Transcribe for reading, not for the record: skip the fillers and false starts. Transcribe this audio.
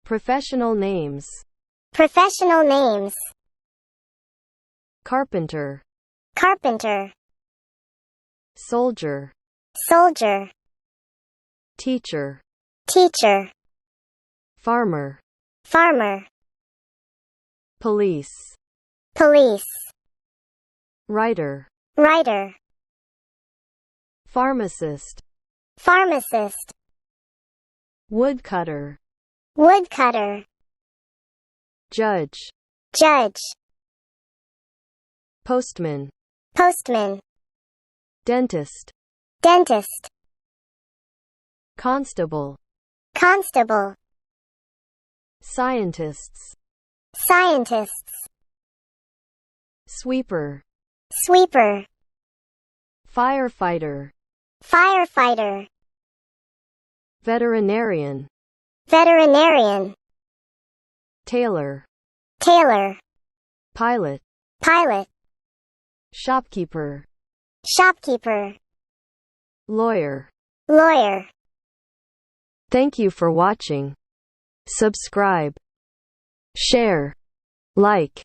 Professional names. Professional names. Carpenter. Carpenter. Soldier. Soldier. Teacher. Teacher. Farmer. Farmer. Police. Police. Writer. Writer. Pharmacist. Pharmacist. Woodcutter. Woodcutter. Judge. Judge. Postman. Postman. Dentist. Dentist. Constable. Constable. Scientists. Scientists. Sweeper. Sweeper. Firefighter. Firefighter. Veterinarian. Veterinarian. Tailor. Tailor. Pilot. Pilot. Shopkeeper. Shopkeeper. Lawyer. Lawyer. Thank you for watching. Subscribe. Share. Like.